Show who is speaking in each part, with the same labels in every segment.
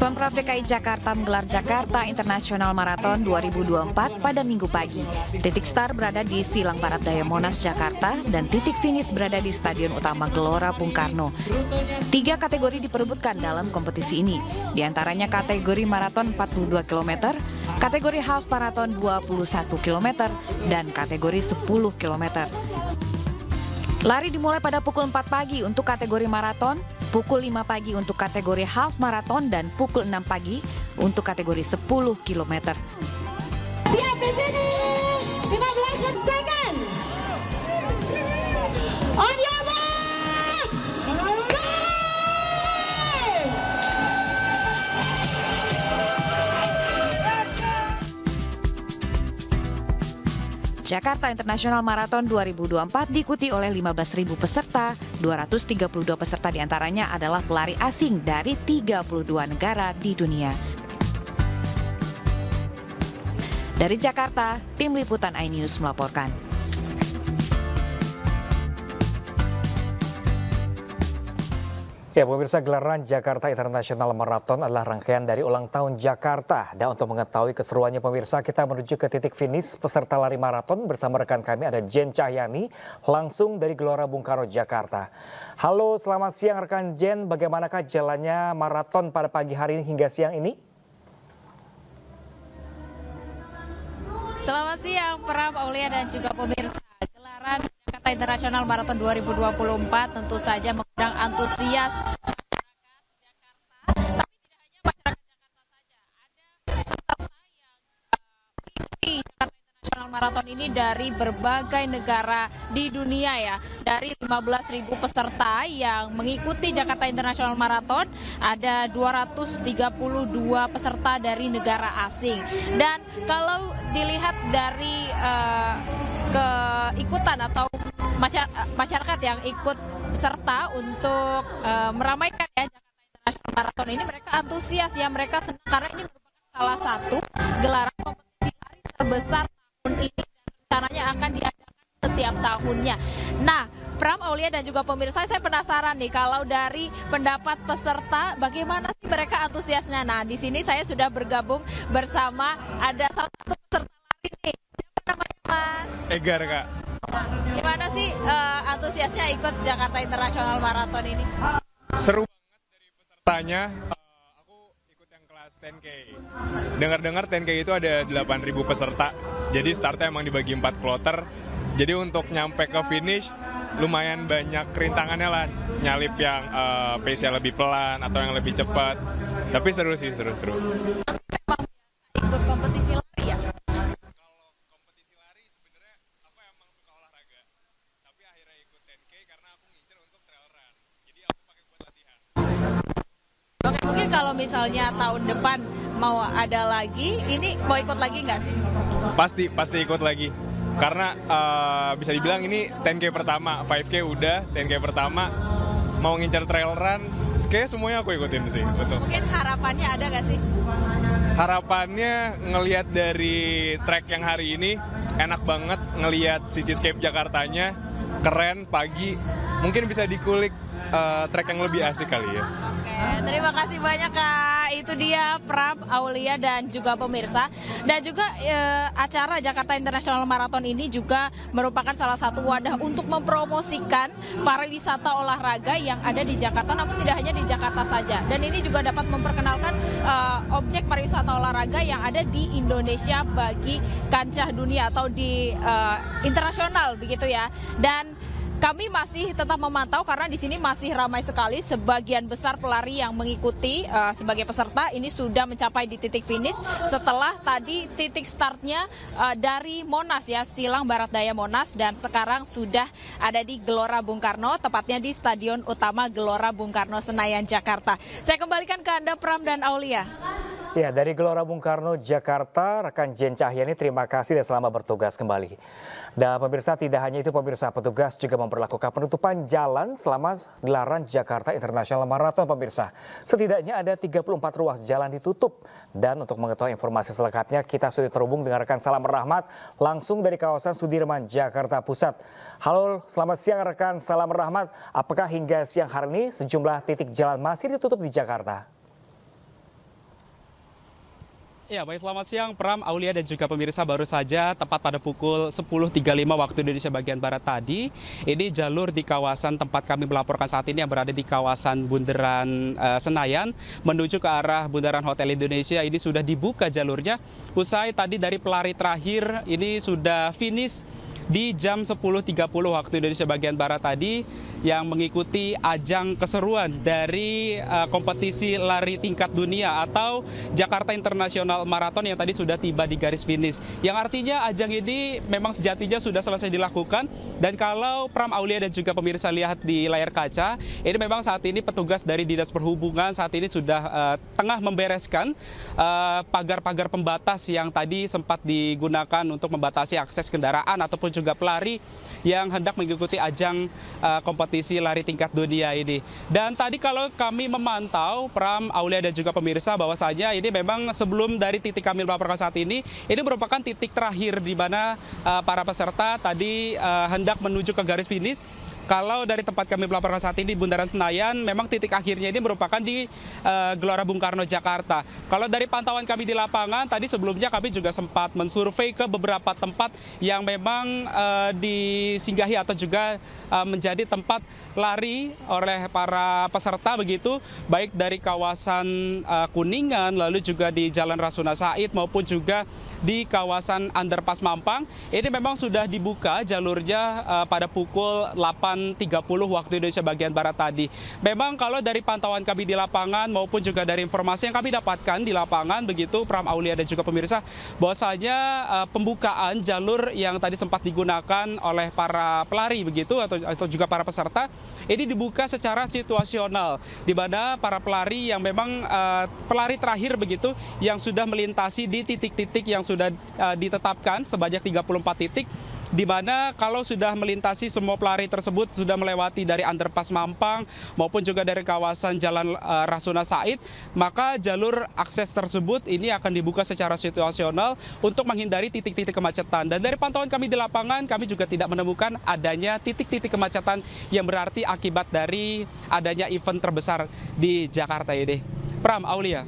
Speaker 1: Pemprov DKI Jakarta menggelar Jakarta International Marathon 2024 pada Minggu pagi. Titik start berada di Silang Barat Daya Monas, Jakarta, dan titik finish berada di Stadion Utama Gelora Bung Karno. 3 kategori diperebutkan dalam kompetisi ini, di antaranya kategori maraton 42 km, kategori half maraton 21 km, dan kategori 10 km. Lari dimulai pada pukul 4 pagi untuk kategori maraton, pukul 5 pagi untuk kategori half maraton, dan pukul 6 pagi untuk kategori 10 km.
Speaker 2: Siap di sini, 15 second. On your mark.
Speaker 1: Jakarta International Marathon 2024 diikuti oleh 15.000 peserta, 232 peserta diantaranya adalah pelari asing dari 32 negara di dunia. Dari Jakarta, tim liputan iNews melaporkan.
Speaker 3: Ya, pemirsa, gelaran Jakarta International Marathon adalah rangkaian dari ulang tahun Jakarta. Dan untuk mengetahui keseruannya pemirsa, kita menuju ke titik finish peserta lari maraton bersama rekan kami ada Jen Cahyani, langsung dari Gelora Bung Karno, Jakarta. Halo, selamat siang rekan Jen, bagaimanakah jalannya maraton pada pagi hari ini hingga siang ini?
Speaker 4: Selamat siang, Pram, Aulia, dan juga pemirsa. Gelaran Jakarta International Marathon 2024 tentu saja mengundang antusias masyarakat Jakarta. Tapi tidak hanya masyarakat Jakarta saja, ada peserta yang mengikuti Jakarta International Marathon ini dari berbagai negara di dunia ya. Dari 15.000 peserta yang mengikuti Jakarta International Marathon, ada 232 peserta dari negara asing. Dan kalau dilihat dari keikutan atau masyarakat yang ikut serta untuk meramaikan ya Jakarta International Marathon ini, mereka antusias ya, mereka senang karena ini merupakan salah satu gelaran kompetisi lari terbesar tahun ini dan rencananya akan diadakan setiap tahunnya. Nah, Pram, Aulia, dan juga pemirsa, saya penasaran nih kalau dari pendapat peserta bagaimana sih mereka antusiasnya. Nah, di sini saya sudah bergabung bersama ada salah satu peserta lari nih. Siapa namanya, Mas?
Speaker 5: Egar, Kak.
Speaker 4: Gimana sih antusiasnya ikut Jakarta International Marathon ini?
Speaker 5: Seru banget dari pesertanya. Aku ikut yang kelas 10K. Dengar-dengar 10K itu ada 8.000 peserta. Jadi startnya emang dibagi 4 kloter. Jadi untuk nyampe ke finish lumayan banyak kerintangannya lah. Nyalip yang pace-nya lebih pelan atau yang lebih cepat. Tapi seru sih, seru-seru.
Speaker 4: Memang biasa ikut kompetisi lari ya?
Speaker 5: Kalau kompetisi lari sebenarnya aku emang suka olahraga. Tapi akhirnya ikut 10K karena aku ngincer untuk trail run. Jadi aku pakai buat latihan.
Speaker 4: Oke, mungkin kalau misalnya tahun depan mau ada lagi, ini mau ikut lagi nggak sih?
Speaker 5: Pasti ikut lagi. Karena bisa dibilang ini 10K pertama, 5K udah, 10K pertama, mau ngincar trail run, kayaknya semuanya aku ikutin sih. Betul.
Speaker 4: Mungkin harapannya ada nggak sih?
Speaker 5: Harapannya ngelihat dari track yang hari ini, enak banget ngelihat cityscape Jakartanya, keren, pagi, mungkin bisa dikulik track yang lebih asik kali ya.
Speaker 4: Oke, terima kasih banyak Kak. Itu dia Pram, Aulia, dan juga pemirsa. Dan juga acara Jakarta International Marathon ini juga merupakan salah satu wadah untuk mempromosikan pariwisata olahraga yang ada di Jakarta, namun tidak hanya di Jakarta saja. Dan ini juga dapat memperkenalkan objek pariwisata olahraga yang ada di Indonesia bagi kancah dunia atau di internasional begitu ya. Dan kami masih tetap memantau karena di sini masih ramai sekali. Sebagian besar pelari yang mengikuti sebagai peserta ini sudah mencapai di titik finish setelah tadi titik startnya dari Monas ya, Silang Barat Daya Monas, dan sekarang sudah ada di Gelora Bung Karno, tepatnya di Stadion Utama Gelora Bung Karno, Senayan, Jakarta. Saya kembalikan ke Anda Pram dan Aulia.
Speaker 3: Ya, dari Gelora Bung Karno, Jakarta, rekan Jen Cahyani, terima kasih dan selamat bertugas kembali. Dan pemirsa, tidak hanya itu pemirsa, petugas juga memperlakukan penutupan jalan selama gelaran Jakarta International Marathon pemirsa. Setidaknya ada 34 ruas jalan ditutup. Dan untuk mengetahui informasi selengkapnya, kita sudah terhubung dengan rekan Salam Rahmat langsung dari kawasan Sudirman, Jakarta Pusat. Halo, selamat siang rekan Salam Rahmat. Apakah hingga siang hari ini sejumlah titik jalan masih ditutup di Jakarta?
Speaker 6: Ya, baik, selamat siang Pram, Aulia dan juga pemirsa. Baru saja tepat pada pukul 10.35 waktu Indonesia bagian Barat tadi, ini jalur di kawasan tempat kami melaporkan saat ini yang berada di kawasan Bundaran Senayan menuju ke arah Bundaran Hotel Indonesia ini sudah dibuka jalurnya. Usai tadi dari pelari terakhir ini sudah finish di jam 10.30 waktu Indonesia bagian Barat tadi yang mengikuti ajang keseruan dari kompetisi lari tingkat dunia atau Jakarta International Marathon yang tadi sudah tiba di garis finish. Yang artinya ajang ini memang sejatinya sudah selesai dilakukan, dan kalau Pram, Aulia dan juga pemirsa lihat di layar kaca, ini memang saat ini petugas dari Dinas Perhubungan saat ini sudah tengah membereskan pagar-pagar pembatas yang tadi sempat digunakan untuk membatasi akses kendaraan ataupun juga pelari yang hendak mengikuti ajang kompetisi lari tingkat dunia ini. Dan tadi kalau kami memantau, Pram, Aulia dan juga pemirsa, bahwasanya ini memang sebelum dari titik kami melaporkan saat ini merupakan titik terakhir di mana para peserta tadi hendak menuju ke garis finish. Kalau dari tempat kami melaporkan saat ini di Bundaran Senayan, memang titik akhirnya ini merupakan di Gelora Bung Karno, Jakarta. Kalau dari pantauan kami di lapangan, tadi sebelumnya kami juga sempat mensurvei ke beberapa tempat yang memang disinggahi atau juga menjadi tempat lari oleh para peserta begitu, baik dari kawasan Kuningan, lalu juga di Jalan Rasuna Said maupun juga di kawasan Underpass Mampang. Ini memang sudah dibuka jalurnya pada pukul 8.30 waktu Indonesia bagian Barat tadi. Memang kalau dari pantauan kami di lapangan maupun juga dari informasi yang kami dapatkan di lapangan begitu, Pram, Aulia dan juga pemirsa, bahwasanya pembukaan jalur yang tadi sempat digunakan oleh para pelari begitu atau juga para peserta ini dibuka secara situasional, di mana para pelari yang memang pelari terakhir begitu yang sudah melintasi di titik-titik yang sudah ditetapkan sebanyak 34 titik, di mana kalau sudah melintasi semua pelari tersebut sudah melewati dari Underpass Mampang maupun juga dari kawasan Jalan Rasuna Said, maka jalur akses tersebut ini akan dibuka secara situasional untuk menghindari titik-titik kemacetan. Dan dari pantauan kami di lapangan, kami juga tidak menemukan adanya titik-titik kemacetan yang berarti akibat dari adanya event terbesar di Jakarta ini. Pram, Aulia.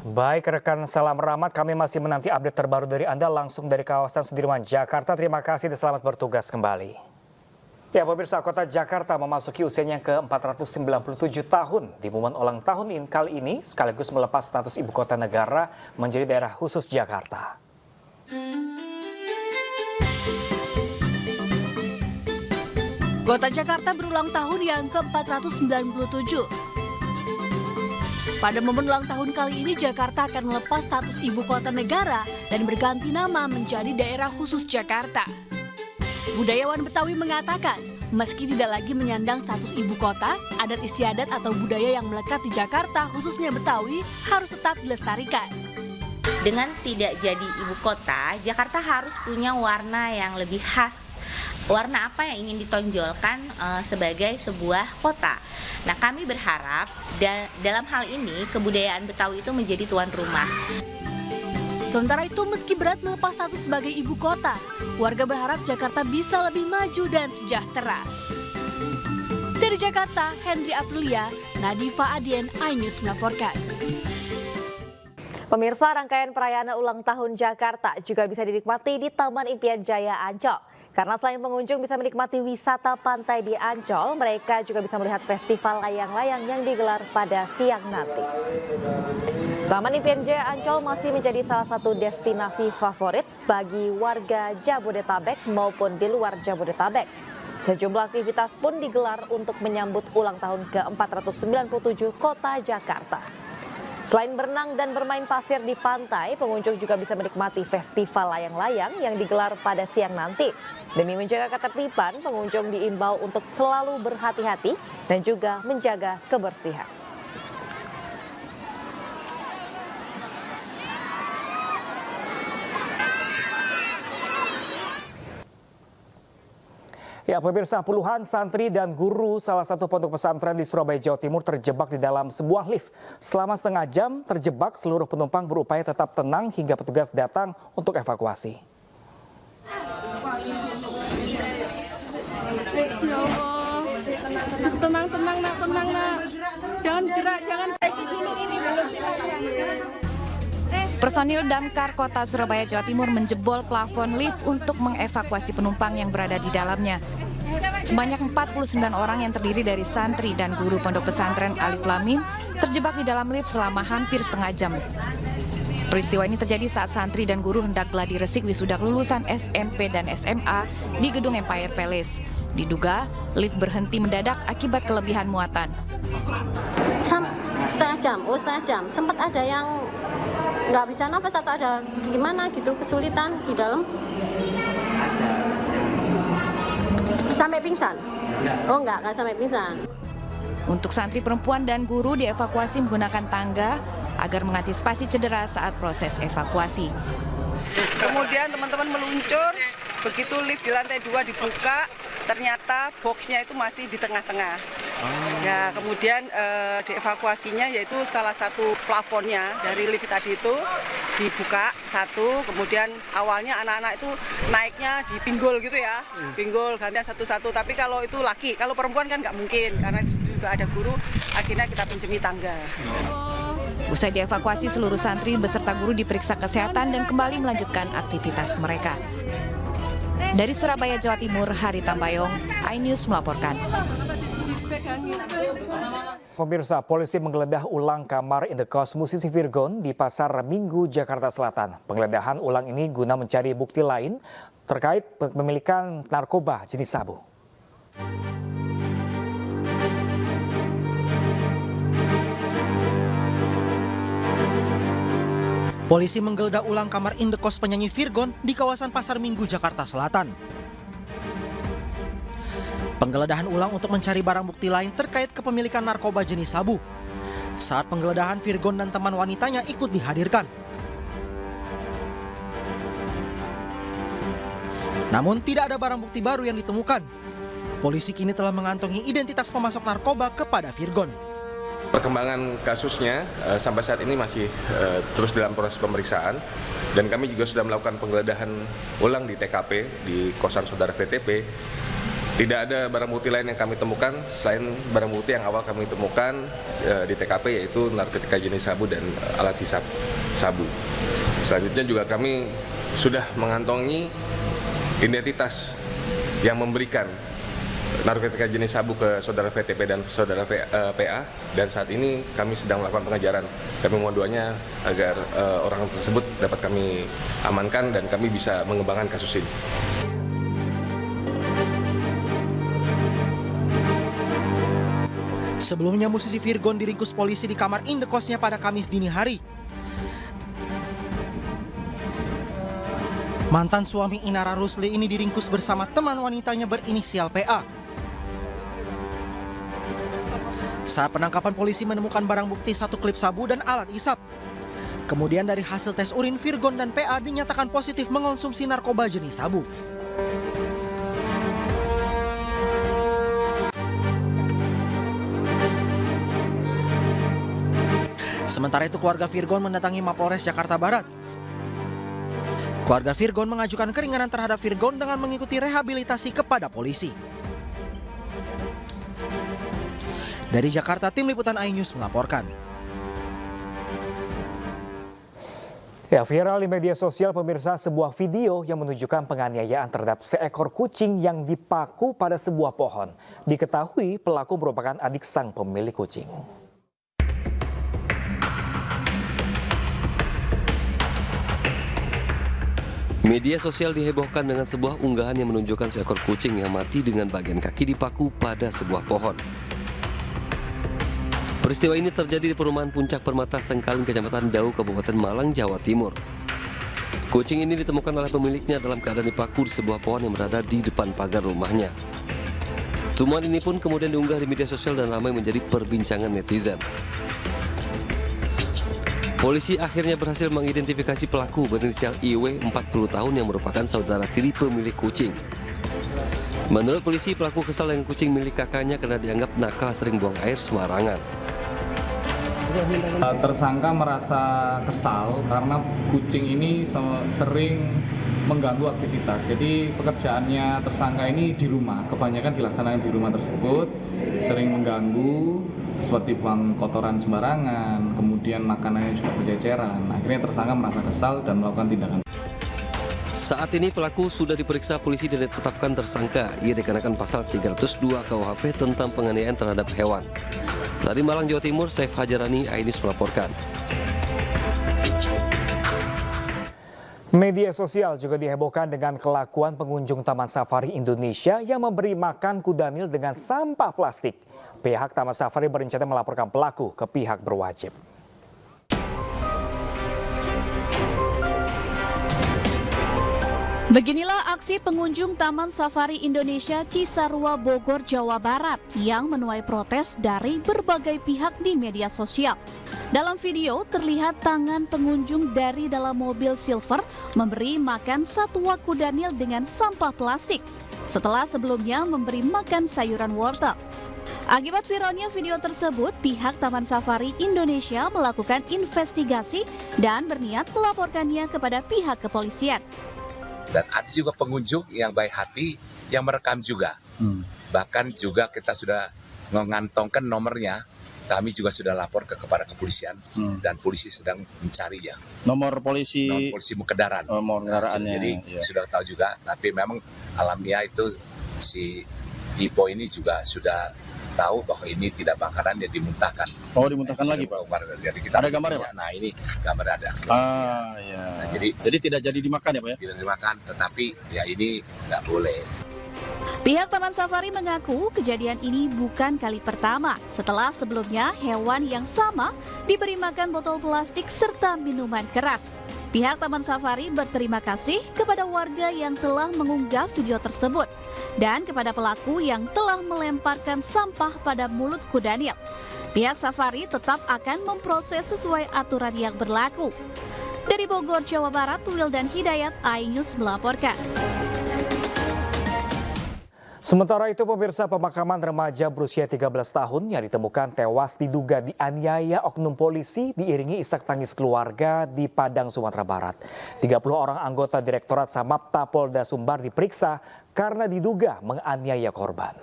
Speaker 3: Baik rekan Salam Rahmat, kami masih menanti update terbaru dari Anda langsung dari kawasan Sudirman, Jakarta. Terima kasih dan selamat bertugas kembali. Ya pemirsa, kota Jakarta memasuki usianya ke-497 tahun. Di momen ulang tahun kali ini sekaligus melepas status ibu kota negara menjadi daerah khusus Jakarta.
Speaker 7: Kota Jakarta berulang tahun yang ke-497. Pada momen ulang tahun kali ini, Jakarta akan melepas status ibu kota negara dan berganti nama menjadi daerah khusus Jakarta. Budayawan Betawi mengatakan, meski tidak lagi menyandang status ibu kota, adat istiadat atau budaya yang melekat di Jakarta, khususnya Betawi, harus tetap dilestarikan.
Speaker 8: Dengan tidak jadi ibu kota, Jakarta harus punya warna yang lebih khas. Warna apa yang ingin ditonjolkan sebagai sebuah kota. Nah, kami berharap dalam hal ini kebudayaan Betawi itu menjadi tuan rumah.
Speaker 7: Sementara itu, meski berat melepas status sebagai ibu kota, warga berharap Jakarta bisa lebih maju dan sejahtera. Dari Jakarta, Henry Aprilia, Nadifa Adien, iNews melaporkan.
Speaker 9: Pemirsa, rangkaian perayaan ulang tahun Jakarta juga bisa dinikmati di Taman Impian Jaya Ancol. Karena selain pengunjung bisa menikmati wisata pantai di Ancol, mereka juga bisa melihat festival layang-layang yang digelar pada siang nanti. Taman Impian Jaya Ancol masih menjadi salah satu destinasi favorit bagi warga Jabodetabek maupun di luar Jabodetabek. Sejumlah aktivitas pun digelar untuk menyambut ulang tahun ke-497 Kota Jakarta. Selain berenang dan bermain pasir di pantai, pengunjung juga bisa menikmati festival layang-layang yang digelar pada siang nanti. Demi menjaga ketertiban, pengunjung diimbau untuk selalu berhati-hati dan juga menjaga kebersihan.
Speaker 3: Ya pemirsa, puluhan santri dan guru salah satu pondok pesantren di Surabaya, Jawa Timur terjebak di dalam sebuah lift. Selama setengah jam terjebak, seluruh penumpang berupaya tetap tenang hingga petugas datang untuk evakuasi.
Speaker 4: Ya Allah, tenang nak, jangan gerak, jangan kayak dulu ini.
Speaker 1: Personil Damkar Kota Surabaya, Jawa Timur menjebol plafon lift untuk mengevakuasi penumpang yang berada di dalamnya. Sebanyak 49 orang yang terdiri dari santri dan guru pondok pesantren Alif Lam Mim terjebak di dalam lift selama hampir setengah jam. Peristiwa ini terjadi saat santri dan guru hendak gladi resik wisuda lulusan SMP dan SMA di gedung Empire Palace. Diduga lift berhenti mendadak akibat kelebihan muatan.
Speaker 10: Setengah jam. Sempat ada yang nggak bisa nafas atau ada gimana gitu, kesulitan di dalam. Sampai pingsan? Oh enggak sampai pingsan.
Speaker 1: Untuk santri perempuan dan guru dievakuasi menggunakan tangga agar mengantisipasi cedera saat proses evakuasi.
Speaker 11: Kemudian teman-teman meluncur, begitu lift di lantai 2 dibuka, ternyata boxnya itu masih di tengah-tengah. Ya, kemudian dievakuasinya yaitu salah satu plafonnya dari lift tadi itu dibuka satu, kemudian awalnya anak-anak itu naiknya di pinggul gitu ya, pinggul gantian satu-satu. Tapi kalau itu laki, kalau perempuan kan nggak mungkin karena di situ juga ada guru. Akhirnya kita pinjemi tangga.
Speaker 1: Usai dievakuasi, seluruh santri beserta guru diperiksa kesehatan dan kembali melanjutkan aktivitas mereka. Dari Surabaya, Jawa Timur, Hari Tambayong, iNews melaporkan.
Speaker 3: Pemirsa, polisi menggeledah ulang kamar indekos musisi Virgon di Pasar Minggu, Jakarta Selatan. Penggeledahan ulang ini guna mencari bukti lain terkait pemilikan narkoba jenis sabu.
Speaker 12: Polisi menggeledah ulang kamar indekos penyanyi Virgon di kawasan Pasar Minggu, Jakarta Selatan. Penggeledahan ulang untuk mencari barang bukti lain terkait kepemilikan narkoba jenis sabu. Saat penggeledahan, Virgon dan teman wanitanya ikut dihadirkan. Namun tidak ada barang bukti baru yang ditemukan. Polisi kini telah mengantongi identitas pemasok narkoba kepada Virgon.
Speaker 13: Perkembangan kasusnya sampai saat ini masih terus dalam proses pemeriksaan dan kami juga sudah melakukan penggeledahan ulang di TKP di kosan saudara VTP. Tidak ada barang bukti lain yang kami temukan selain barang bukti yang awal kami temukan di TKP, yaitu narkotika jenis sabu dan alat hisap sabu. Selanjutnya juga kami sudah mengantongi identitas yang memberikan narkotika jenis sabu ke saudara VTP dan saudara PA, dan saat ini kami sedang melakukan pengejaran. Kami mohon doanya agar orang tersebut dapat kami amankan dan kami bisa mengembangkan kasus ini.
Speaker 12: Sebelumnya musisi Virgon diringkus polisi di kamar indekosnya pada Kamis dini hari. Mantan suami Inara Rusli ini diringkus bersama teman wanitanya berinisial PA. Saat penangkapan, polisi menemukan barang bukti 1 klip sabu dan alat hisap. Kemudian dari hasil tes urin, Virgon dan PA dinyatakan positif mengonsumsi narkoba jenis sabu. Sementara itu, keluarga Virgon mendatangi Mapolres Jakarta Barat. Keluarga Virgon mengajukan keringanan terhadap Virgon dengan mengikuti rehabilitasi kepada polisi. Dari Jakarta, tim liputan iNews melaporkan.
Speaker 3: Ya, viral di media sosial pemirsa sebuah video yang menunjukkan penganiayaan terhadap seekor kucing yang dipaku pada sebuah pohon. Diketahui pelaku merupakan adik sang pemilik kucing.
Speaker 14: Media sosial dihebohkan dengan sebuah unggahan yang menunjukkan seekor kucing yang mati dengan bagian kaki dipaku pada sebuah pohon. Peristiwa ini terjadi di perumahan Puncak Permata Sengkaling, Kecamatan Dau, Kabupaten Malang, Jawa Timur. Kucing ini ditemukan oleh pemiliknya dalam keadaan dipaku di sebuah pohon yang berada di depan pagar rumahnya. Temuan ini pun kemudian diunggah di media sosial dan ramai menjadi perbincangan netizen. Polisi akhirnya berhasil mengidentifikasi pelaku berinisial IW 40 tahun yang merupakan saudara tiri pemilik kucing. Menurut polisi, pelaku kesal dengan kucing milik kakaknya karena dianggap nakal sering buang air sembarangan.
Speaker 15: Tersangka merasa kesal karena kucing ini sering mengganggu aktivitas. Jadi pekerjaannya tersangka ini di rumah, kebanyakan dilaksanakan di rumah tersebut, sering mengganggu seperti buang kotoran sembarangan, kemudian makanannya juga berceceran. Akhirnya tersangka merasa kesal dan melakukan tindakan.
Speaker 14: Saat ini pelaku sudah diperiksa polisi dan ditetapkan tersangka. Ia dikenakan pasal 302 KUHP tentang penganiayaan terhadap hewan. Dari Malang, Jawa Timur, Saif Hajarani, Ainis melaporkan.
Speaker 3: Media sosial juga dihebohkan dengan kelakuan pengunjung Taman Safari Indonesia yang memberi makan kudanil dengan sampah plastik. Pihak Taman Safari berencana melaporkan pelaku ke pihak berwajib.
Speaker 7: Beginilah aksi pengunjung Taman Safari Indonesia Cisarua, Bogor, Jawa Barat yang menuai protes dari berbagai pihak di media sosial. Dalam video terlihat tangan pengunjung dari dalam mobil silver memberi makan satwa kudanil dengan sampah plastik setelah sebelumnya memberi makan sayuran wortel. Akibat viralnya video tersebut, pihak Taman Safari Indonesia melakukan investigasi dan berniat melaporkannya kepada pihak kepolisian.
Speaker 16: Dan ada juga pengunjung yang baik hati yang merekam juga. Bahkan juga kita sudah mengantongkan nomornya. Kami juga sudah lapor kepada kepolisian dan polisi sedang mencarinya.
Speaker 17: Nomor polisi
Speaker 16: kendaraan.
Speaker 17: Nomor kendaraannya.
Speaker 16: Jadi sudah tahu juga. Tapi memang alamiah itu si Ipo ini juga sudah tahu bahwa ini tidak bakaran, dia dimuntahkan.
Speaker 17: Oh, dimuntahkan lagi, Pak.
Speaker 16: Jadi kita
Speaker 17: ada gambarnya, Pak?
Speaker 16: Nah, ini gambar ada.
Speaker 17: Iya.
Speaker 16: Nah,
Speaker 17: jadi tidak jadi dimakan ya, Pak ya?
Speaker 16: Tidak dimakan, tetapi ya ini nggak boleh.
Speaker 7: Pihak Taman Safari mengaku kejadian ini bukan kali pertama setelah sebelumnya hewan yang sama diberi makan botol plastik serta minuman keras. Pihak Taman Safari berterima kasih kepada warga yang telah mengunggah video tersebut dan kepada pelaku yang telah melemparkan sampah pada mulut kudanil. Pihak Safari tetap akan memproses sesuai aturan yang berlaku. Dari Bogor, Jawa Barat, Wildan Hidayat, iNews melaporkan.
Speaker 3: Sementara itu pemirsa, pemakaman remaja berusia 13 tahun yang ditemukan tewas diduga dianiaya oknum polisi diiringi isak tangis keluarga di Padang, Sumatera Barat. 30 orang anggota Direktorat Samapta Polda Sumbar diperiksa karena diduga menganiaya korban.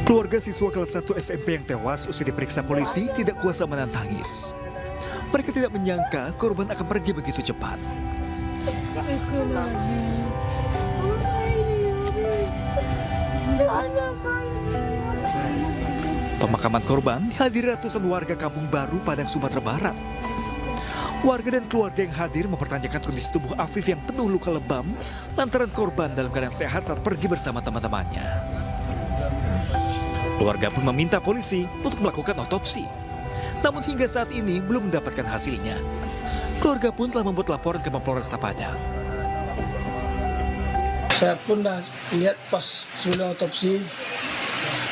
Speaker 18: Keluarga siswa kelas 1 SMP yang tewas usai diperiksa polisi tidak kuasa menahan tangis. Mereka tidak menyangka korban akan pergi begitu cepat. Pemakaman korban dihadiri ratusan warga Kampung Baru, Padang, Sumatera Barat. Warga dan keluarga yang hadir mempertanyakan kondisi tubuh Afif yang penuh luka lebam lantaran korban dalam keadaan sehat saat pergi bersama teman-temannya. Keluarga pun meminta polisi untuk melakukan otopsi. Namun hingga saat ini belum mendapatkan hasilnya. Keluarga pun telah membuat laporan ke Mapolresta Padang.
Speaker 19: Saya pun dah lihat pas sebelum otopsi,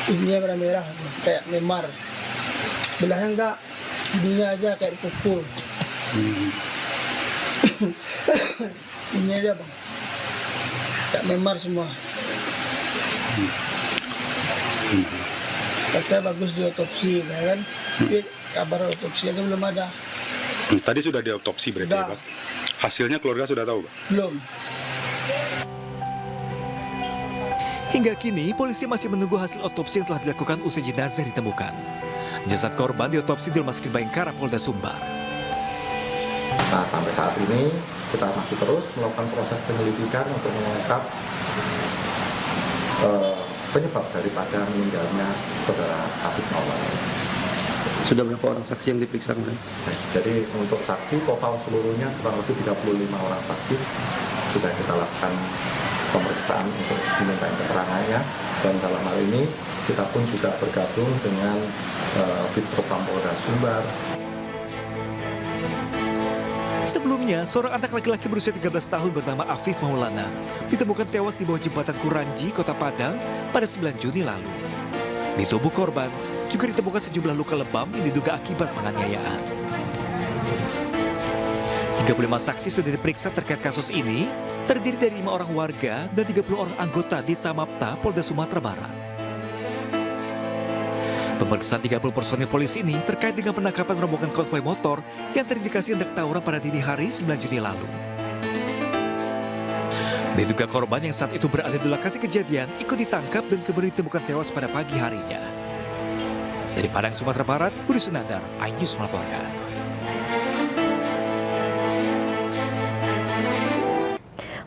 Speaker 19: ininya merah-merah kayak memar. Belahnya enggak, hidungnya aja kayak dipukul. Ini aja bang, kayak memar semua. Katanya bagus di otopsi, kan? Tapi kabar otopsi itu belum ada.
Speaker 20: Tadi sudah diotopsi berarti ya, Pak? Hasilnya keluarga sudah tahu, Pak?
Speaker 19: Belum.
Speaker 18: Hingga kini, polisi masih menunggu hasil otopsi yang telah dilakukan usai jenazah ditemukan. Jasad korban diotopsi di Rumah Sakit Bayangkara, Polda Sumbar.
Speaker 21: Nah, sampai saat ini kita masih terus melakukan proses penyelidikan untuk mengungkap penyebab daripada meninggalnya saudara Afif Maulana.
Speaker 14: Sudah berapa orang saksi yang diperiksa kemarin?
Speaker 21: Jadi untuk saksi total seluruhnya kurang lebih 35 orang saksi sudah kita lakukan pemeriksaan untuk diminta keterangannya, dan dalam hal ini kita pun juga bergabung dengan Bitpropam Polda Sumbar.
Speaker 18: Sebelumnya, seorang anak laki-laki berusia 13 tahun bernama Afif Maulana ditemukan tewas di bawah jembatan Kuranji, Kota Padang pada 9 Juni lalu. Di tubuh korban juga ditemukan sejumlah luka lebam yang diduga akibat penganiayaan. 13 35 saksi sudah diperiksa terkait kasus ini, terdiri dari 5 orang warga dan 30 orang anggota di Samapta, Polda Sumatera Barat. Pemeriksaan 30 personil polisi ini terkait dengan penangkapan rombongan konvoi motor yang terindikasi hendak tawuran pada dini hari 9 Juni lalu. Diduga korban yang saat itu berada di lokasi kejadian ikut ditangkap dan kemudian ditemukan tewas pada pagi harinya. Dari Padang, Sumatera Barat, Budi Sunandar, iNews melaporkan.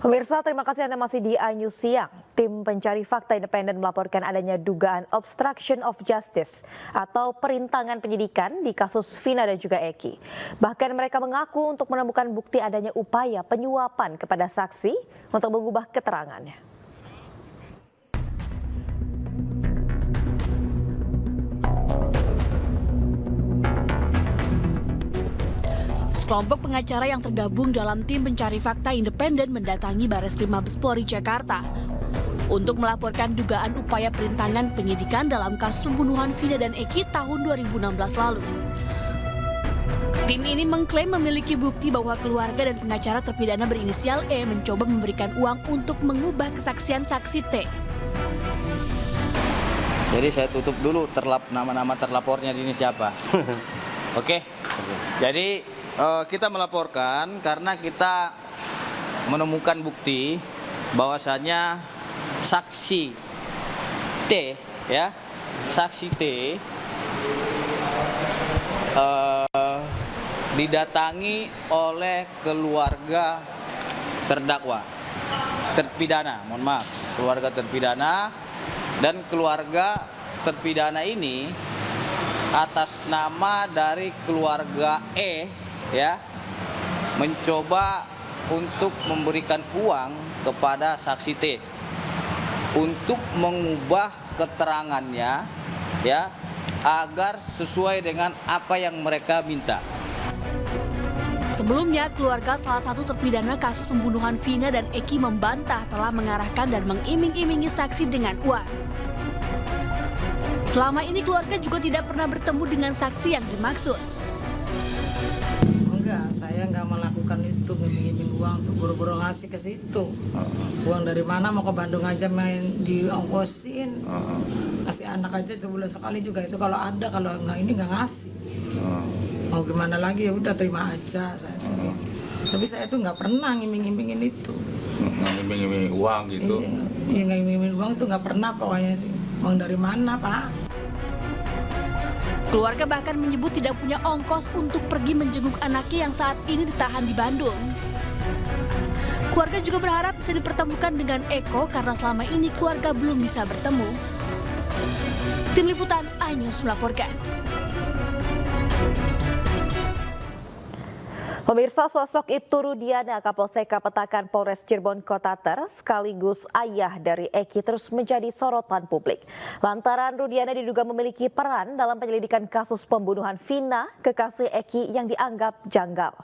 Speaker 9: Pemirsa, terima kasih Anda masih di iNews Siang. Tim pencari fakta independen melaporkan adanya dugaan obstruction of justice atau perintangan penyidikan di kasus Vina dan juga Eki. Bahkan mereka mengaku untuk menemukan bukti adanya upaya penyuapan kepada saksi untuk mengubah keterangannya.
Speaker 7: Sekelompok pengacara yang tergabung dalam tim pencari fakta independen mendatangi Bareskrim Mabes Polri Jakarta untuk melaporkan dugaan upaya perintangan penyidikan dalam kasus pembunuhan Vina dan Eki tahun 2016 lalu. Tim ini mengklaim memiliki bukti bahwa keluarga dan pengacara terpidana berinisial E mencoba memberikan uang untuk mengubah kesaksian saksi T.
Speaker 17: Jadi saya tutup dulu nama-nama terlapornya ini siapa. Oke. Jadi kita melaporkan karena kita menemukan bukti bahwasannya saksi T, ya, saksi T didatangi oleh keluarga terdakwa, terpidana, mohon maaf, keluarga terpidana, dan keluarga terpidana ini atas nama dari keluarga E, ya, mencoba untuk memberikan uang kepada saksi T untuk mengubah keterangannya, ya, agar sesuai dengan apa yang mereka minta.
Speaker 7: Sebelumnya, keluarga salah satu terpidana kasus pembunuhan Vina dan Eki membantah telah mengarahkan dan mengiming-imingi saksi dengan uang. Selama ini keluarga juga tidak pernah bertemu dengan saksi yang dimaksud.
Speaker 2: Enggak, saya nggak melakukan itu, ngiming-ngiming uang tuh, buru-buru ngasih ke situ. Uang dari mana, mau ke Bandung aja main diongkosin. Kasih anak aja sebulan sekali juga itu kalau ada, kalau nggak ini nggak ngasih. Mau gimana lagi, ya udah terima aja saya tuh. Tapi saya tuh nggak pernah ngiming-ngimingin itu.
Speaker 17: Ngiming-ngiming uang gitu.
Speaker 2: Iya, ngiming-ngiming uang itu nggak pernah pokoknya sih. Uang dari mana, Pak?
Speaker 7: Keluarga bahkan menyebut tidak punya ongkos untuk pergi menjenguk anaknya yang saat ini ditahan di Bandung. Keluarga juga berharap bisa dipertemukan dengan Eko karena selama ini keluarga belum bisa bertemu. Tim Liputan iNews melaporkan.
Speaker 9: Pemirsa, sosok Ibtu Rudiana, Kapolsek Petakan Polres Cirebon Kota sekaligus ayah dari Eki terus menjadi sorotan publik. Lantaran Rudiana diduga memiliki peran dalam penyelidikan kasus pembunuhan Vina, kekasih Eki yang dianggap janggal.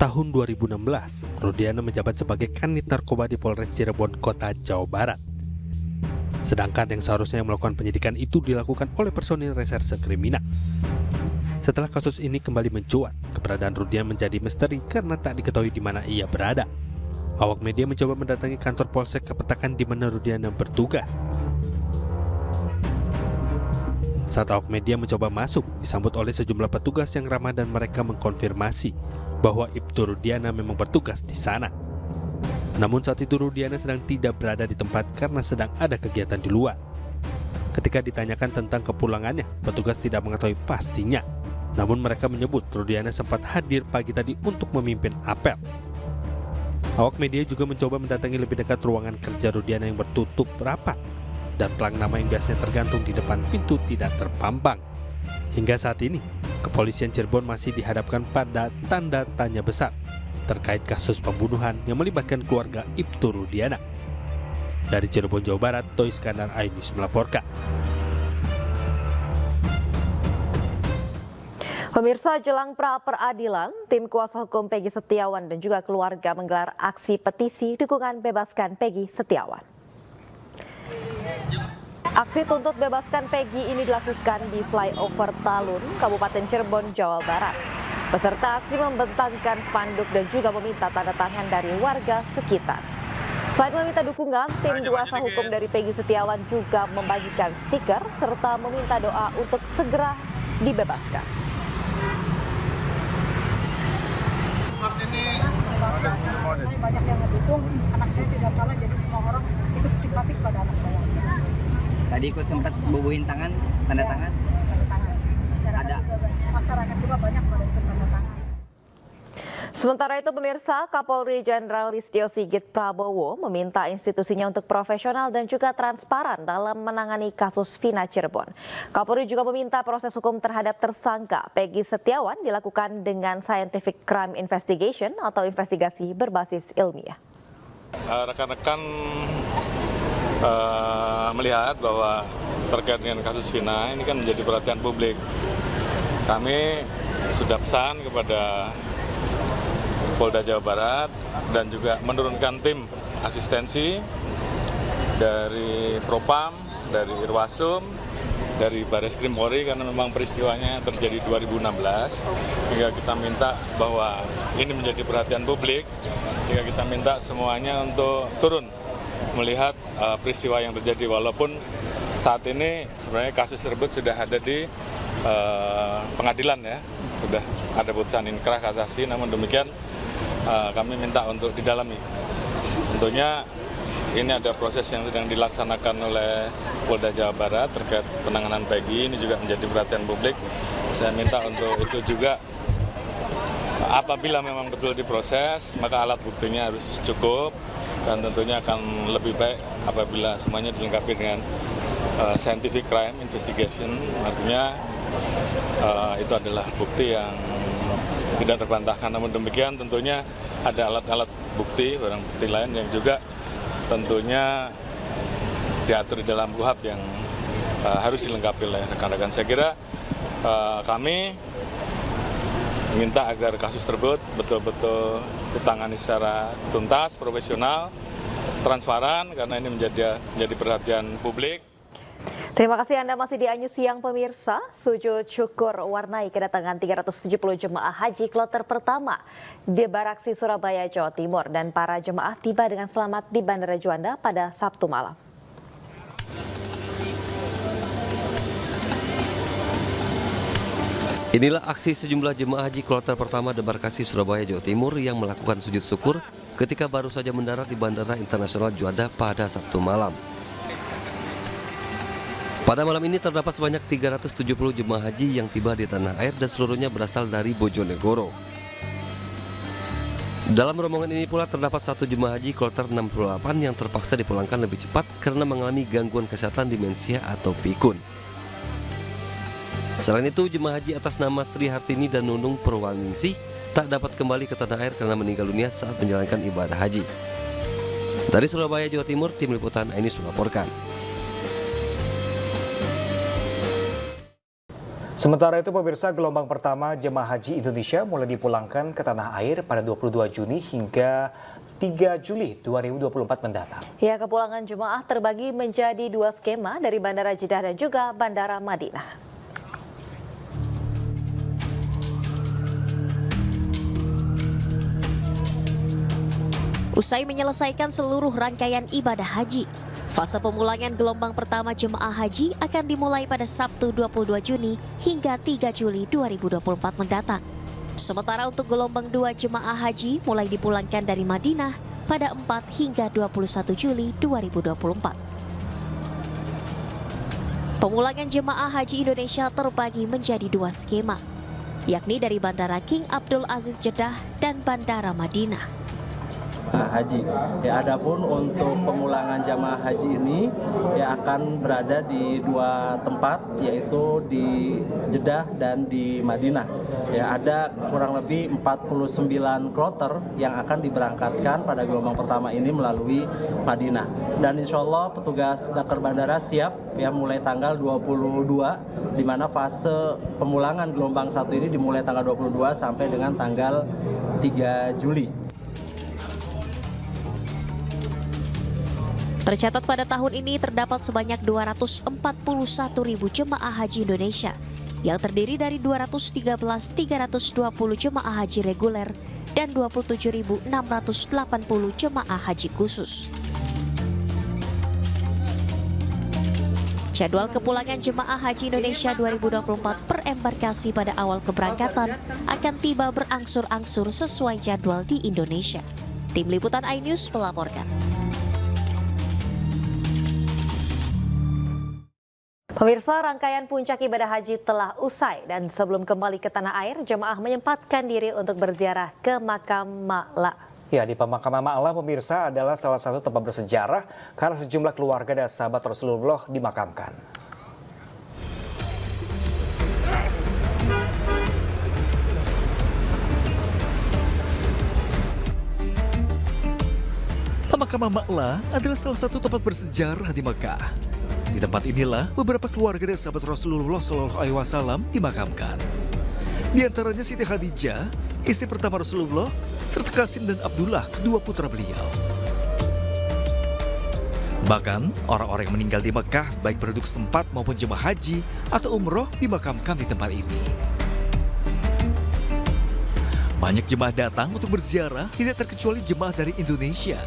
Speaker 22: Tahun 2016, Rudiana menjabat sebagai Kanit Narkoba di Polres Cirebon Kota, Jawa Barat. Sedangkan yang seharusnya melakukan penyidikan itu dilakukan oleh personil reserse kriminal. Setelah kasus ini kembali mencuat, keberadaan Rudiana menjadi misteri karena tak diketahui di mana ia berada. Awak media mencoba mendatangi kantor Polsek Petakan di mana Rudiana bertugas. Saat awak media mencoba masuk, disambut oleh sejumlah petugas yang ramah dan mereka mengkonfirmasi bahwa Ibtu Rudiana memang bertugas di sana. Namun saat itu Rudiana sedang tidak berada di tempat karena sedang ada kegiatan di luar. Ketika ditanyakan tentang kepulangannya, petugas tidak mengetahui pastinya. Namun mereka menyebut Rudiana sempat hadir pagi tadi untuk memimpin apel. Awak media juga mencoba mendatangi lebih dekat ruangan kerja Rudiana yang bertutup rapat dan plang nama yang biasanya tergantung di depan pintu tidak terpampang. Hingga saat ini, kepolisian Cirebon masih dihadapkan pada tanda tanya besar terkait kasus pembunuhan yang melibatkan keluarga Ibtu Rudiana. Dari Cirebon, Jawa Barat, Toy Iskandar, iNews melaporkan.
Speaker 9: Pemirsa, jelang pra-peradilan, tim kuasa hukum Peggy Setiawan dan juga keluarga menggelar aksi petisi dukungan bebaskan Peggy Setiawan. Aksi tuntut bebaskan Peggy ini dilakukan di flyover Talun, Kabupaten Cirebon, Jawa Barat. Peserta aksi membentangkan spanduk dan juga meminta tanda tangan dari warga sekitar. Selain meminta dukungan, tim kuasa hukum dari Peggy Setiawan juga membagikan stiker serta meminta doa untuk segera dibebaskan.
Speaker 5: Saya banyak yang mendukung, anak saya tidak salah, jadi semua orang ikut simpatik pada anak saya.
Speaker 6: Tadi ikut sempat bubuhin tangan, tanda tangan.
Speaker 5: Tanda tangan. Masyarakat juga banyak pada ikut tanda tangan.
Speaker 9: Sementara itu pemirsa, Kapolri Jenderal Listio Sigit Prabowo meminta institusinya untuk profesional dan juga transparan dalam menangani kasus Vina Cirebon. Kapolri juga meminta proses hukum terhadap tersangka Peggy Setiawan dilakukan dengan scientific crime investigation atau investigasi berbasis ilmiah.
Speaker 23: Rekan-rekan melihat bahwa terkait dengan kasus Vina ini kan menjadi perhatian publik. Kami sudah pesan kepada Polda Jawa Barat dan juga menurunkan tim asistensi dari Propam, dari Irwasum, dari Baris Krim Polri karena memang peristiwanya terjadi 2016. Hingga kita minta bahwa ini menjadi perhatian publik, hingga kita minta semuanya untuk turun melihat peristiwa yang terjadi, walaupun saat ini sebenarnya kasus tersebut sudah ada di pengadilan ya, sudah ada putusan inkrah kasasi, namun demikian kami minta untuk didalami. Tentunya ini ada proses yang sedang dilaksanakan oleh Polda Jawa Barat terkait penanganan Peggy, ini juga menjadi perhatian publik. Saya minta untuk itu juga, apabila memang betul diproses, maka alat buktinya harus cukup dan tentunya akan lebih baik apabila semuanya dilengkapi dengan scientific crime investigation, artinya itu adalah bukti yang tidak terbantahkan. Namun demikian tentunya ada alat-alat bukti, barang bukti lain yang juga tentunya diatur di dalam KUHP yang harus dilengkapi oleh rekan-rekan. Saya kira kami minta agar kasus tersebut betul-betul ditangani secara tuntas, profesional, transparan, karena ini menjadi perhatian publik.
Speaker 9: Terima kasih Anda masih di Anyu Siang pemirsa. Sujud syukur warnai kedatangan 370 jemaah haji kloter pertama di Baraksi Surabaya, Jawa Timur, dan para jemaah tiba dengan selamat di Bandara Juanda pada Sabtu malam.
Speaker 14: Inilah aksi sejumlah jemaah haji kloter pertama Debarkasi Surabaya, Jawa Timur yang melakukan sujud syukur ketika baru saja mendarat di Bandara Internasional Juanda pada Sabtu malam. Pada malam ini terdapat sebanyak 370 jemaah haji yang tiba di tanah air dan seluruhnya berasal dari Bojonegoro. Dalam rombongan ini pula terdapat satu jemaah haji kloter 68 yang terpaksa dipulangkan lebih cepat karena mengalami gangguan kesehatan demensia atau pikun. Selain itu, jemaah haji atas nama Sri Hartini dan Nunung Purwaningsih tak dapat kembali ke tanah air karena meninggal dunia saat menjalankan ibadah haji. Dari Surabaya, Jawa Timur, tim liputan Ainus melaporkan.
Speaker 3: Sementara itu pemirsa, gelombang pertama jemaah haji Indonesia mulai dipulangkan ke tanah air pada 22 Juni hingga 3 Juli 2024 mendatang.
Speaker 9: Ya, kepulangan jemaah terbagi menjadi 2 skema dari Bandara Jeddah dan juga Bandara Madinah.
Speaker 24: Usai menyelesaikan seluruh rangkaian ibadah haji, fase pemulangan gelombang pertama jemaah haji akan dimulai pada Sabtu 22 Juni hingga 3 Juli 2024 mendatang. Sementara untuk gelombang 2 jemaah haji mulai dipulangkan dari Madinah pada 4 hingga 21 Juli 2024. Pemulangan jemaah haji Indonesia terbagi menjadi 2 skema, yakni dari Bandara King Abdul Aziz Jeddah dan Bandara Madinah.
Speaker 25: Haji. Ya, adapun untuk pemulangan jamaah haji ini ya akan berada di 2 tempat, yaitu di Jeddah dan di Madinah. Ya, ada kurang lebih 49 kloter yang akan diberangkatkan pada gelombang pertama ini melalui Madinah. Dan insya Allah petugas Dakar Bandara siap ya mulai tanggal 22, di mana fase pemulangan gelombang 1 ini dimulai tanggal 22 sampai dengan tanggal 3 Juli.
Speaker 24: Tercatat pada tahun ini terdapat sebanyak 241.000 jemaah haji Indonesia yang terdiri dari 320 jemaah haji reguler dan 27.680 jemaah haji khusus. Jadwal kepulangan jemaah haji Indonesia 2024 per embarkasi pada awal keberangkatan akan tiba berangsur-angsur sesuai jadwal di Indonesia. Tim Liputan iNews melaporkan.
Speaker 9: Pemirsa, rangkaian puncak ibadah haji telah usai dan sebelum kembali ke tanah air, jemaah menyempatkan diri untuk berziarah ke makam Ma'la.
Speaker 3: Ya, di pemakaman Ma'la pemirsa adalah salah satu tempat bersejarah karena sejumlah keluarga dan sahabat Rasulullah dimakamkan.
Speaker 18: Pemakaman Ma'la adalah salah satu tempat bersejarah di Mekah. Di tempat inilah beberapa keluarga dan sahabat Rasulullah SAW dimakamkan. Di antaranya Siti Khadijah, istri pertama Rasulullah, serta Qasim dan Abdullah, kedua putra beliau. Bahkan, orang-orang yang meninggal di Mekah, baik penduduk setempat maupun jemaah haji atau umroh, dimakamkan di tempat ini. Banyak jemaah datang untuk berziarah, tidak terkecuali jemaah dari Indonesia.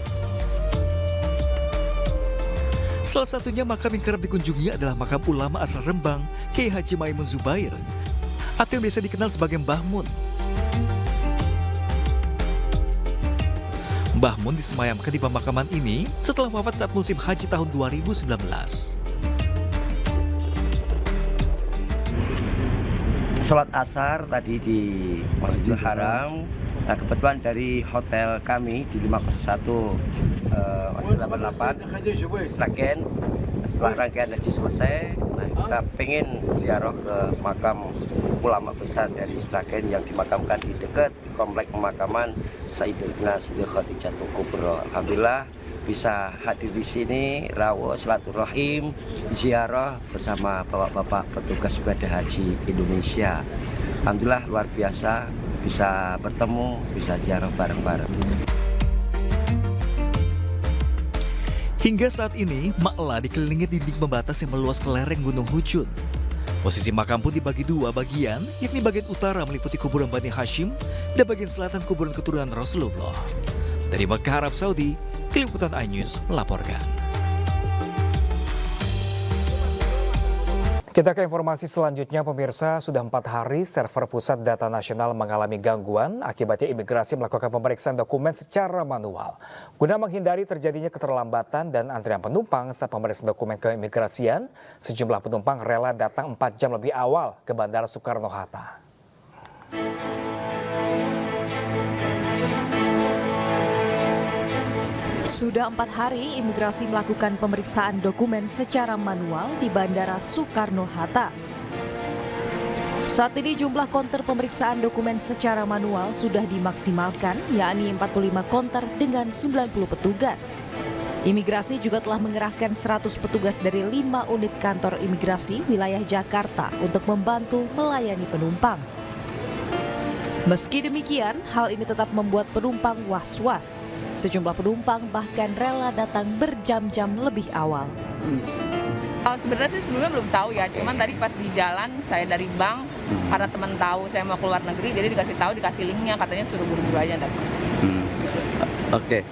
Speaker 18: Salah satunya makam yang kerap dikunjungi adalah makam ulama asal Rembang, Kiai Haji Maimun Zubair, atau yang biasa dikenal sebagai Mbah Mun. Mbah Mun disemayamkan di pemakaman ini setelah wafat saat musim haji tahun 2019.
Speaker 1: Sholat asar tadi di Masjidil Haram. Nah, kebetulan dari hotel kami di 501-88 Sragen, setelah rangkaian haji selesai, nah kita pengen ziarah ke makam ulama besar dari Sragen yang dimakamkan di dekat komplek pemakaman Sayyidatina Siti Khadijah Kubro. Alhamdulillah bisa hadir di sini, rawuh silaturahim, ziarah bersama bapak-bapak petugas ibadah haji Indonesia. Alhamdulillah luar biasa. Bisa bertemu, bisa ziarah bareng-bareng.
Speaker 18: Hingga saat ini, Ma'la dikelilingi dinding pembatas yang meluas ke lereng Gunung Hujun. Posisi makam pun dibagi dua bagian, yakni bagian utara meliputi kuburan Bani Hashim dan bagian selatan kuburan keturunan Rasulullah. Dari Mekah, Arab Saudi, Tim Liputan iNews melaporkan.
Speaker 3: Kita ke informasi selanjutnya, pemirsa. Sudah 4 hari server Pusat Data Nasional mengalami gangguan. Akibatnya imigrasi melakukan pemeriksaan dokumen secara manual. Guna menghindari terjadinya keterlambatan dan antrian penumpang saat pemeriksaan dokumen keimigrasian, sejumlah penumpang rela datang 4 jam lebih awal ke Bandara Soekarno-Hatta.
Speaker 4: Sudah 4 hari imigrasi melakukan pemeriksaan dokumen secara manual di Bandara Soekarno-Hatta. Saat ini jumlah konter pemeriksaan dokumen secara manual sudah dimaksimalkan, yakni 45 konter dengan 90 petugas. Imigrasi juga telah mengerahkan 100 petugas dari 5 unit kantor imigrasi wilayah Jakarta untuk membantu melayani penumpang. Meski demikian, hal ini tetap membuat penumpang was-was. Sejumlah penumpang bahkan rela datang berjam-jam lebih awal.
Speaker 8: Sebenarnya sih sebelumnya belum tahu ya, cuman tadi pas di jalan saya dari bank, karena teman tahu saya mau keluar negeri, jadi dikasih tahu, dikasih linknya, katanya suruh buru-buru aja datang.
Speaker 10: Oke,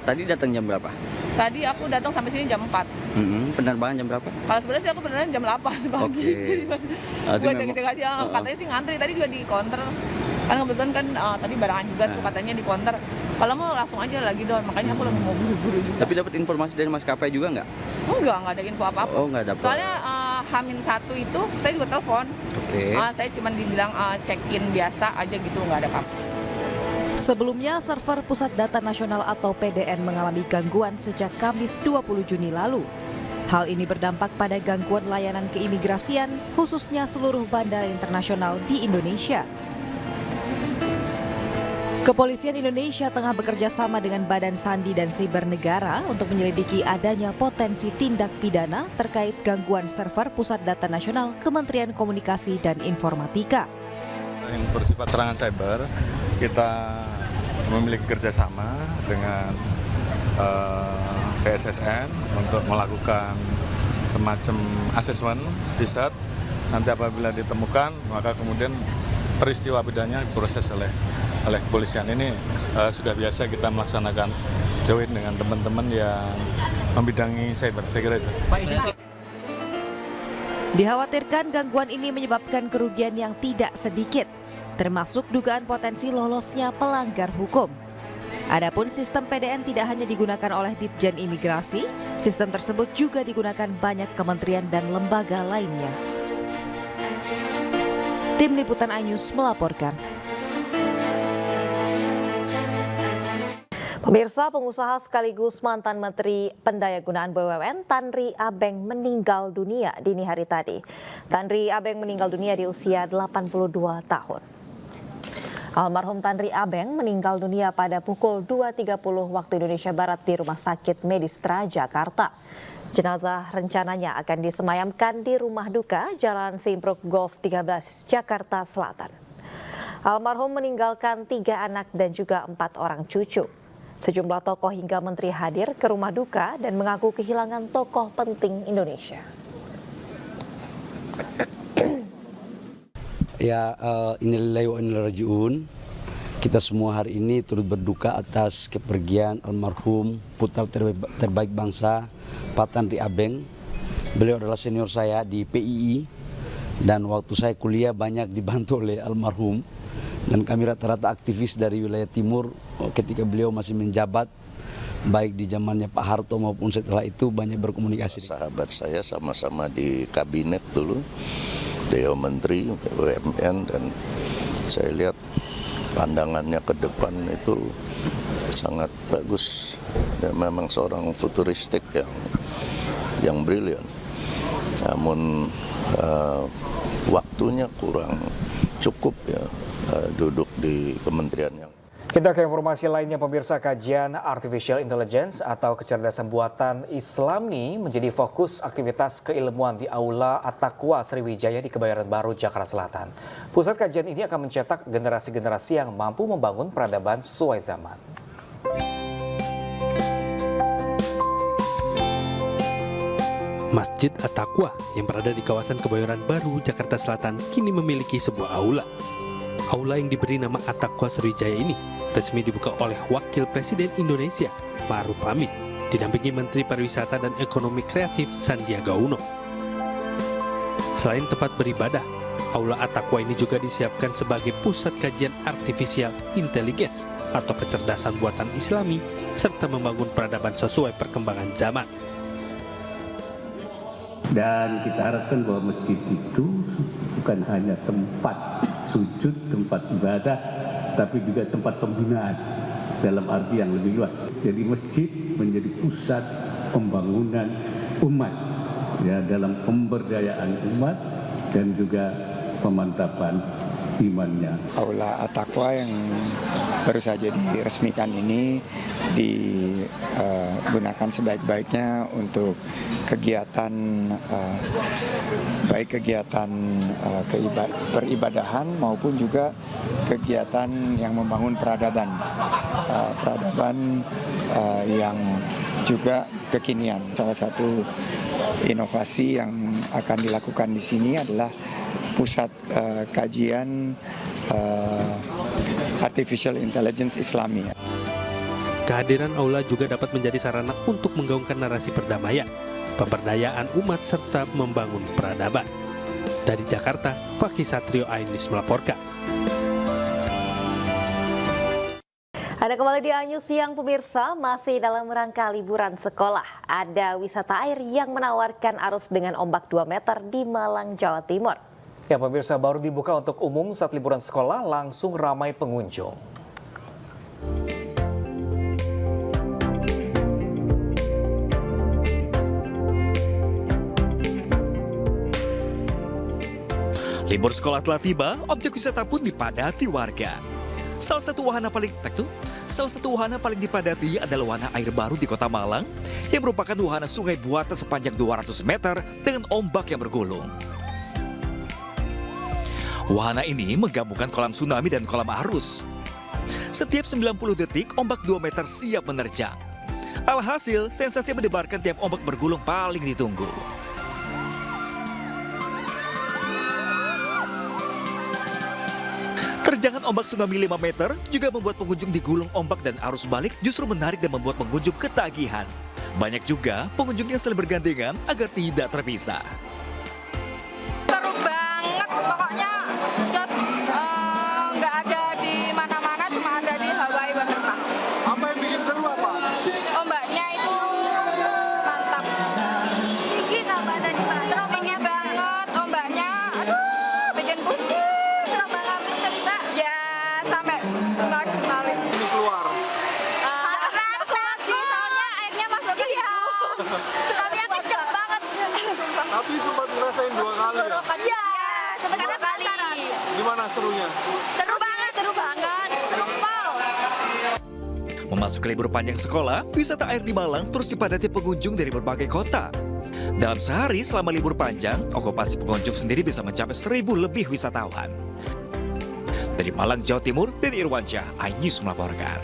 Speaker 10: tadi datang jam berapa?
Speaker 8: Tadi aku datang sampai sini jam 4.
Speaker 10: Penerbangan jam berapa?
Speaker 8: Kalau sebenarnya sih aku beneran jam 8 pagi. Gue cek-cek aja, katanya sih ngantri, tadi juga di counter. Kan kebetulan kan tadi barangan juga tuh katanya di counter. Kalau mau langsung aja lagi dong, makanya aku lagi mau buru-buru juga.
Speaker 10: Tapi dapat informasi dari maskapai juga nggak?
Speaker 8: Enggak ada info apa-apa.
Speaker 10: Oh, nggak dapat.
Speaker 8: Soalnya H-1 itu saya juga telepon.
Speaker 10: Oke.
Speaker 8: Saya cuma dibilang check-in biasa aja gitu, nggak ada apa-apa.
Speaker 4: Sebelumnya, server Pusat Data Nasional atau PDN mengalami gangguan sejak Kamis 20 Juni lalu. Hal ini berdampak pada gangguan layanan keimigrasian, khususnya seluruh bandara internasional di Indonesia. Kepolisian Indonesia tengah bekerja sama dengan Badan Sandi dan Siber Negara untuk menyelidiki adanya potensi tindak pidana terkait gangguan server Pusat Data Nasional Kementerian Komunikasi dan Informatika.
Speaker 23: Yang bersifat serangan cyber, kita memiliki kerjasama dengan BSSN untuk melakukan semacam asesmen CSAT. Nanti apabila ditemukan, maka kemudian peristiwa pidananya diproses oleh kepolisian. Ini sudah biasa kita melaksanakan join dengan teman-teman yang membidangi cyber. Saya kira itu.
Speaker 4: Dikhawatirkan gangguan ini menyebabkan kerugian yang tidak sedikit, termasuk dugaan potensi lolosnya pelanggar hukum. Adapun sistem PDN tidak hanya digunakan oleh Ditjen Imigrasi, sistem tersebut juga digunakan banyak kementerian dan lembaga lainnya. Tim Liputan iNews melaporkan.
Speaker 9: Pemirsa, pengusaha sekaligus mantan Menteri Pendayagunaan BUMN Tanri Abeng meninggal dunia dini hari tadi. Tanri Abeng meninggal dunia di usia 82 tahun. Almarhum Tanri Abeng meninggal dunia pada pukul 2.30 waktu Indonesia Barat di Rumah Sakit Medistra, Jakarta. Jenazah rencananya akan disemayamkan di rumah duka Jalan Simpruk Golf 13, Jakarta Selatan. Almarhum meninggalkan 3 anak dan juga 4 orang cucu. Sejumlah tokoh hingga menteri hadir ke rumah duka dan mengaku kehilangan tokoh penting Indonesia.
Speaker 11: Ya, innalillahi wa inna ilaihi raji'un. Kita semua hari ini turut berduka atas kepergian almarhum putra terbaik bangsa, Pak Tanri Abeng. Beliau adalah senior saya di PII dan waktu saya kuliah banyak dibantu oleh almarhum. Dan kami rata-rata aktivis dari wilayah timur ketika beliau masih menjabat, baik di zamannya Pak Harto maupun setelah itu banyak berkomunikasi.
Speaker 12: Sahabat saya sama-sama di kabinet dulu, beliau menteri BUMN, dan saya lihat pandangannya ke depan itu sangat bagus. Dan memang seorang futuristik yang brilian. Namun waktunya kurang cukup ya. Duduk di kementerian yang.
Speaker 3: Kita ke informasi lainnya, pemirsa. Kajian Artificial Intelligence atau kecerdasan buatan Islami menjadi fokus aktivitas keilmuan di Aula At-Taqwa Sriwijaya di Kebayoran Baru, Jakarta Selatan. Pusat kajian ini akan mencetak generasi-generasi yang mampu membangun peradaban sesuai zaman.
Speaker 22: Masjid At-Taqwa yang berada di kawasan Kebayoran Baru, Jakarta Selatan kini memiliki sebuah aula. Aula yang diberi nama At-Taqwa Sriwijaya ini resmi dibuka oleh Wakil Presiden Indonesia, Ma'ruf Amin, didampingi Menteri Pariwisata dan Ekonomi Kreatif Sandiaga Uno. Selain tempat beribadah, Aula At-Taqwa ini juga disiapkan sebagai pusat kajian Artificial Intelligence atau kecerdasan buatan Islami, serta membangun peradaban sesuai perkembangan zaman.
Speaker 13: Dan kita harapkan bahwa masjid itu bukan hanya tempat sujud, tempat ibadah, tapi juga tempat pembinaan dalam arti yang lebih luas. Jadi masjid menjadi pusat pembangunan umat, ya, dalam pemberdayaan umat dan juga pemantapan imannya.
Speaker 15: Aula At-Taqwa yang baru saja diresmikan ini digunakan sebaik-baiknya untuk kegiatan baik kegiatan peribadahan maupun juga kegiatan yang membangun peradaban yang juga kekinian. Salah satu inovasi yang akan dilakukan di sini adalah pusat kajian Artificial Intelligence Islami.
Speaker 22: Kehadiran aula juga dapat menjadi sarana untuk menggaungkan narasi perdamaian, pemberdayaan umat, serta membangun peradaban. Dari Jakarta, Fakih Satrio iNews melaporkan.
Speaker 9: Anda kembali di iNews Siang, pemirsa. Masih dalam rangka liburan sekolah, ada wisata air yang menawarkan arus dengan ombak 2 meter di Malang, Jawa Timur.
Speaker 3: Ya, pemirsa, baru dibuka untuk umum saat liburan sekolah, langsung ramai pengunjung.
Speaker 18: Libur sekolah telah tiba, objek wisata pun dipadati warga. Salah satu wahana paling dipadati adalah wahana air baru di Kota Malang, yang merupakan wahana sungai buatan sepanjang 200 meter dengan ombak yang bergulung. Wahana ini menggabungkan kolam tsunami dan kolam arus. Setiap 90 detik, ombak 2 meter siap menerjang. Alhasil, sensasi mendebarkan tiap ombak bergulung paling ditunggu. Terjangan ombak tsunami 5 meter juga membuat pengunjung digulung ombak dan arus balik justru menarik dan membuat pengunjung ketagihan. Banyak juga pengunjung yang saling bergandengan agar tidak terpisah.
Speaker 16: Seru banget, pokoknya nggak ada di mana-mana, cuma ada di Hawaii Waterpark. Apa yang bikin seru apa? Ombaknya itu mantap. Tinggi nggak ada di mana? Tinggi banget ombaknya, aduh bikin pusing. Terbang-ambing cerita ya sampai kenalin. Ini keluar. Soalnya airnya masuk ke tsunami-nya kenceng banget.
Speaker 17: Tapi sempat ngerasain 2 kali ya?
Speaker 16: Iya, sebenarnya 2 kali.
Speaker 17: Gimana serunya?
Speaker 16: Seru banget. Rumpal.
Speaker 18: Memasuki libur panjang sekolah, wisata air di Malang terus dipadati pengunjung dari berbagai kota. Dalam sehari selama libur panjang, okupasi pengunjung sendiri bisa mencapai 1.000 lebih wisatawan. Dari Malang, Jawa Timur, Dedi Irwansyah, iNews melaporkan.